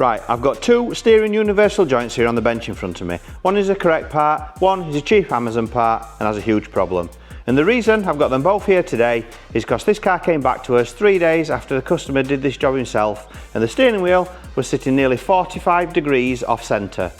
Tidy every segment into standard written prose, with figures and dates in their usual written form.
Right, I've got two steering universal joints here on the bench in front of me. One is a correct part, one is a cheap Amazon part and has a huge problem. And the reason I've got them both here today is because this car came back to us 3 days after the customer did this job himself, and the steering wheel was sitting nearly 45 degrees off centre.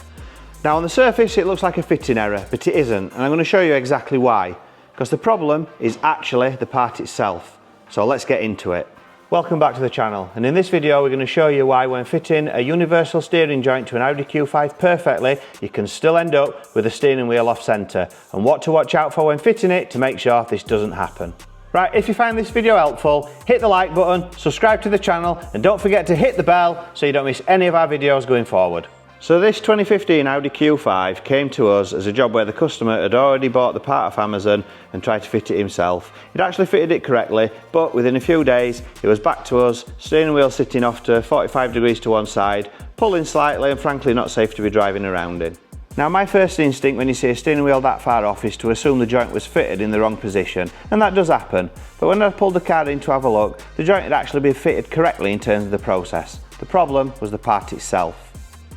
Now on the surface it looks like a fitting error, but it isn't, and I'm going to show you exactly why. Because the problem is actually the part itself. So let's get into it. Welcome back to the channel, and in this video we're going to show you why when fitting a universal steering joint to an Audi Q5 perfectly, you can still end up with a steering wheel off centre, and what to watch out for when fitting it to make sure this doesn't happen. Right, if you find this video helpful, hit the like button, subscribe to the channel, and don't forget to hit the bell so you don't miss any of our videos going forward. So this 2015 Audi Q5 came to us as a job where the customer had already bought the part off Amazon and tried to fit it himself. He'd actually fitted it correctly, but within a few days it was back to us, steering wheel sitting off to 45 degrees to one side, pulling slightly and frankly not safe to be driving around in. Now my first instinct when you see a steering wheel that far off is to assume the joint was fitted in the wrong position, and that does happen, but when I pulled the car in to have a look, the joint had actually been fitted correctly in terms of the process. The problem was the part itself.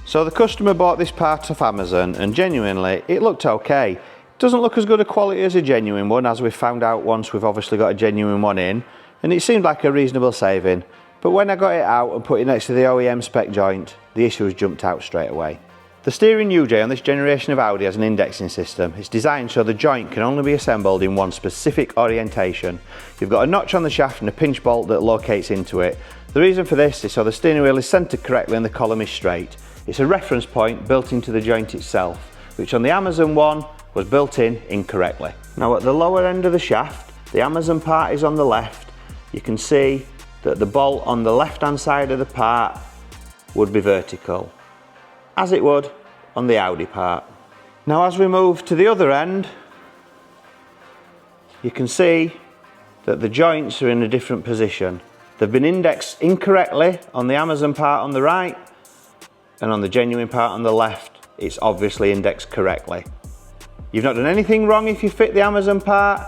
So the customer bought this part off Amazon and genuinely it looked okay. It doesn't look as good a quality as a genuine one, as we've found out once we've obviously got a genuine one in, and it seemed like a reasonable saving. But when I got it out and put it next to the OEM spec joint, the issues jumped out straight away. The steering UJ on this generation of Audi has an indexing system. It's designed so the joint can only be assembled in one specific orientation. You've got a notch on the shaft and a pinch bolt that locates into it. The reason for this is so the steering wheel is centered correctly and the column is straight. It's a reference point built into the joint itself, which on the Amazon one was built in incorrectly. Now at the lower end of the shaft, the Amazon part is on the left. You can see that the bolt on the left hand side of the part would be vertical, as it would on the Audi part. Now as we move to the other end, you can see that the joints are in a different position. They've been indexed incorrectly on the Amazon part on the right, and on the genuine part on the left, it's obviously indexed correctly. You've not done anything wrong if you fit the Amazon part,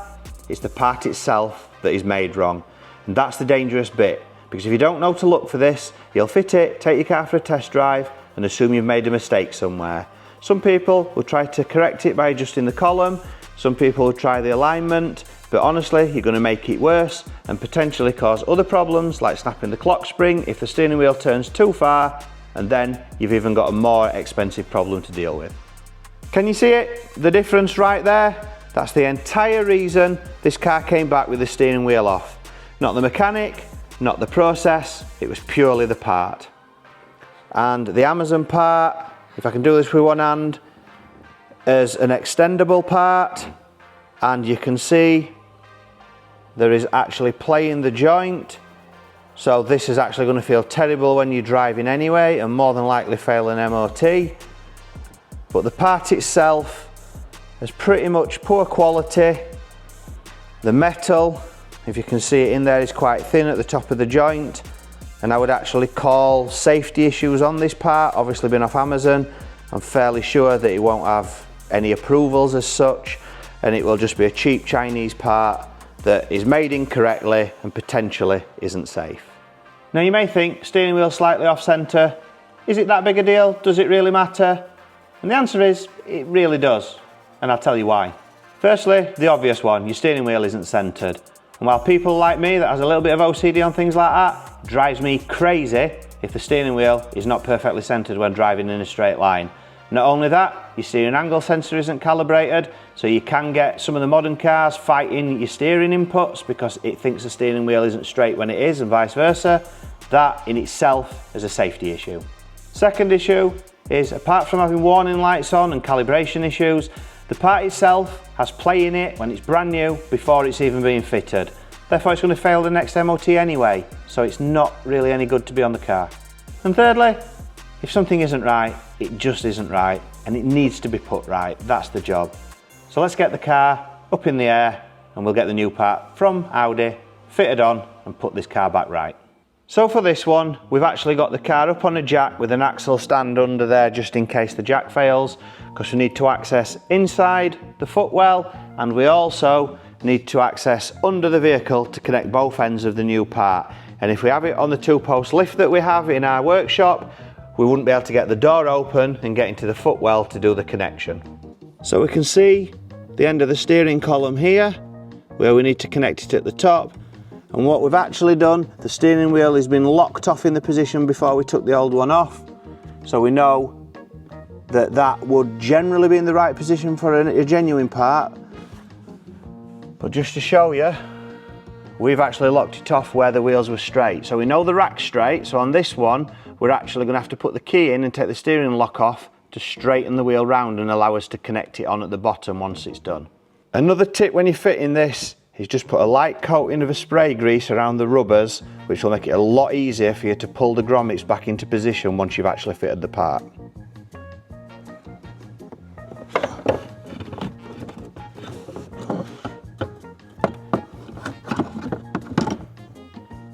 it's the part itself that is made wrong. And that's the dangerous bit, because if you don't know to look for this, you'll fit it, take your car for a test drive, and assume you've made a mistake somewhere. Some people will try to correct it by adjusting the column, some people will try the alignment, but honestly, you're going to make it worse and potentially cause other problems like snapping the clock spring if the steering wheel turns too far, and then you've even got a more expensive problem to deal with. Can you see it? The difference right there? That's the entire reason this car came back with the steering wheel off. Not the mechanic, not the process, it was purely the part. And the Amazon part, if I can do this with one hand, is an extendable part, and you can see there is actually play in the joint. So this is actually going to feel terrible when you're driving anyway, and more than likely fail an MOT. But the part itself is pretty much poor quality. The metal, if you can see it in there, is quite thin at the top of the joint, and I would actually call safety issues on this part. Obviously been off Amazon, I'm fairly sure that it won't have any approvals as such, and it will just be a cheap Chinese part that is made incorrectly and potentially isn't safe. Now you may think, steering wheel slightly off centre, is it that big a deal? Does it really matter? And the answer is, it really does, and I'll tell you why. Firstly, the obvious one, your steering wheel isn't centred. And while people like me that has a little bit of OCD on things like that, drives me crazy if the steering wheel is not perfectly centred when driving in a straight line. Not only that, your steering angle sensor isn't calibrated, so you can get some of the modern cars fighting your steering inputs because it thinks the steering wheel isn't straight when it is, and vice versa. That in itself is a safety issue. Second issue is, apart from having warning lights on and calibration issues, the part itself has play in it when it's brand new before it's even being fitted. Therefore it's going to fail the next MOT anyway, so it's not really any good to be on the car. And thirdly, if something isn't right, it just isn't right, and it needs to be put right. That's the job. So let's get the car up in the air and we'll get the new part from Audi fitted on and put this car back right. So for this one, we've actually got the car up on a jack with an axle stand under there just in case the jack fails, because we need to access inside the footwell, and we also need to access under the vehicle to connect both ends of the new part. And if we have it on the 2-post lift that we have in our workshop, we wouldn't be able to get the door open and get into the footwell to do the connection. So we can see the end of the steering column here, where we need to connect it at the top. And what we've actually done, the steering wheel has been locked off in the position before we took the old one off. So we know that that would generally be in the right position for a genuine part. But just to show you, we've actually locked it off where the wheels were straight. So we know the rack's straight, so on this one, we're actually going to have to put the key in and take the steering lock off to straighten the wheel round and allow us to connect it on at the bottom once it's done. Another tip when you're fitting this is just put a light coating of a spray grease around the rubbers, which will make it a lot easier for you to pull the grommets back into position once you've actually fitted the part.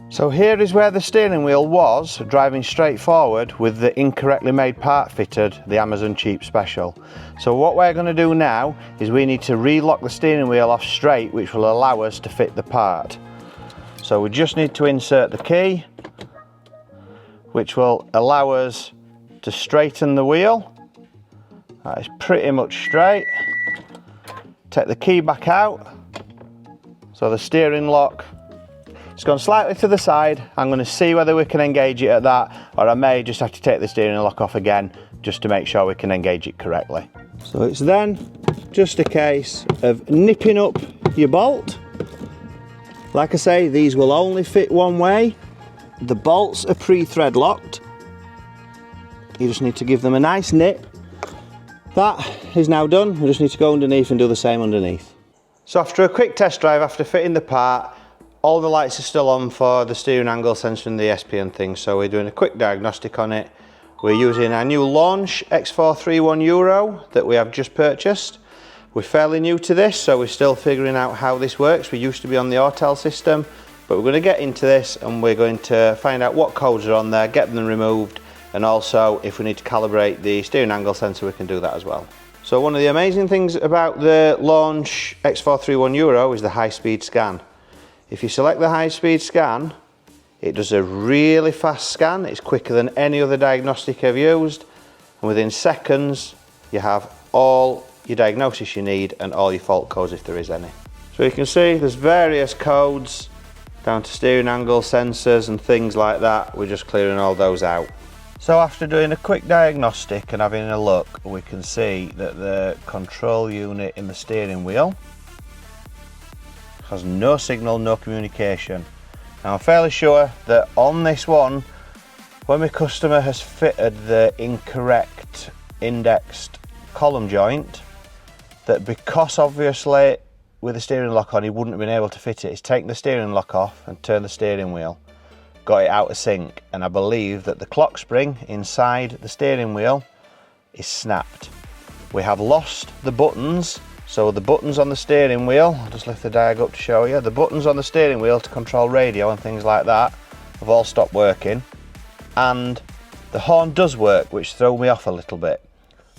So here is where the steering wheel was, driving straight forward with the incorrectly made part fitted, the Amazon Cheap Special. So what we're going to do now is we need to relock the steering wheel off straight, which will allow us to fit the part. So we just need to insert the key, which will allow us to straighten the wheel. That is pretty much straight. Take the key back out. So the steering lock, it's gone slightly to the side. I'm going to see whether we can engage it at that, or I may just have to take the steering lock off again just to make sure we can engage it correctly. So it's then just a case of nipping up your bolt. Like I say, these will only fit one way. The bolts are pre-thread locked. You just need to give them a nice nip. That is now done. We just need to go underneath and do the same underneath. So after a quick test drive, after fitting the part, all the lights are still on for the steering angle sensor and the SP and things, so we're doing a quick diagnostic on it. We're using our new Launch X431 Euro that we have just purchased. We're fairly new to this, so we're still figuring out how this works. We used to be on the Autel system, but we're going to get into this and we're going to find out what codes are on there, get them removed, and also if we need to calibrate the steering angle sensor, we can do that as well. So one of the amazing things about the Launch X431 Euro is the high-speed scan. If you select the high-speed scan, it does a really fast scan. It's quicker than any other diagnostic I've used, and within seconds you have all your diagnosis you need and all your fault codes if there is any. So you can see there's various codes down to steering angle sensors and things like that. We're just clearing all those out. So after doing a quick diagnostic and having a look, we can see that the control unit in the steering wheel has no signal, no communication. Now I'm fairly sure that on this one, when my customer has fitted the incorrect indexed column joint, that because obviously with the steering lock on he wouldn't have been able to fit it, he's taken the steering lock off and turned the steering wheel, got it out of sync, and I believe that the clock spring inside the steering wheel is snapped. We have lost the buttons. So the buttons on the steering wheel, I'll just lift the diag up to show you, the buttons on the steering wheel to control radio and things like that have all stopped working, and the horn does work, which threw me off a little bit.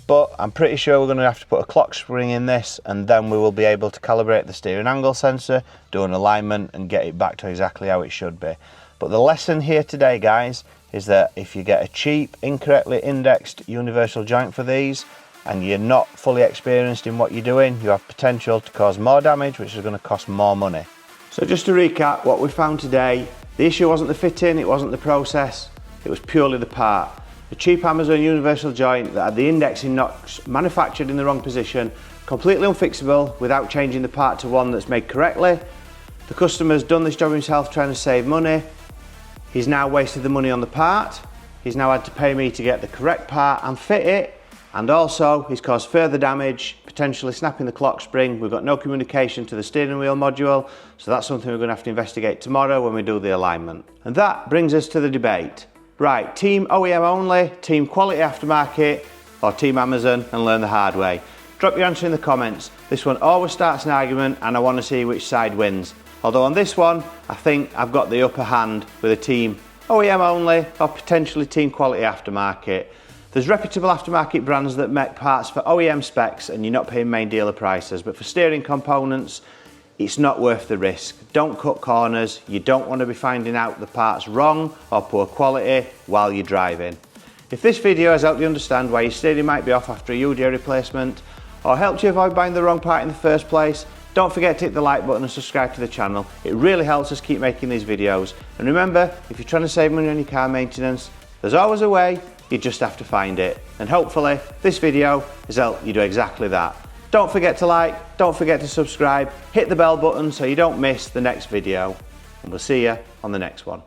But I'm pretty sure we're going to have to put a clock spring in this, and then we will be able to calibrate the steering angle sensor, do an alignment and get it back to exactly how it should be. But the lesson here today, guys, is that if you get a cheap, incorrectly indexed universal joint for these, and you're not fully experienced in what you're doing, you have potential to cause more damage, which is going to cost more money. So just to recap what we found today, the issue wasn't the fitting, it wasn't the process, it was purely the part. The cheap Amazon universal joint that had the indexing notch manufactured in the wrong position, completely unfixable without changing the part to one that's made correctly. The customer's done this job himself trying to save money. He's now wasted the money on the part. He's now had to pay me to get the correct part and fit it. And also, he's caused further damage, potentially snapping the clock spring. We've got no communication to the steering wheel module, so that's something we're going to have to investigate tomorrow when we do the alignment. And that brings us to the debate. Right, team OEM only, team quality aftermarket, or team Amazon and learn the hard way. Drop your answer in the comments. This one always starts an argument and I want to see which side wins. Although on this one, I think I've got the upper hand with a team OEM only or potentially team quality aftermarket. There's reputable aftermarket brands that make parts for OEM specs and you're not paying main dealer prices, but for steering components, it's not worth the risk. Don't cut corners. You don't want to be finding out the part's wrong or poor quality while you're driving. If this video has helped you understand why your steering might be off after a UDA replacement, or helped you avoid buying the wrong part in the first place, don't forget to hit the like button and subscribe to the channel. It really helps us keep making these videos. And remember, if you're trying to save money on your car maintenance, there's always a way, you just have to find it. And hopefully, this video has helped you do exactly that. Don't forget to like, don't forget to subscribe, hit the bell button so you don't miss the next video. And we'll see you on the next one.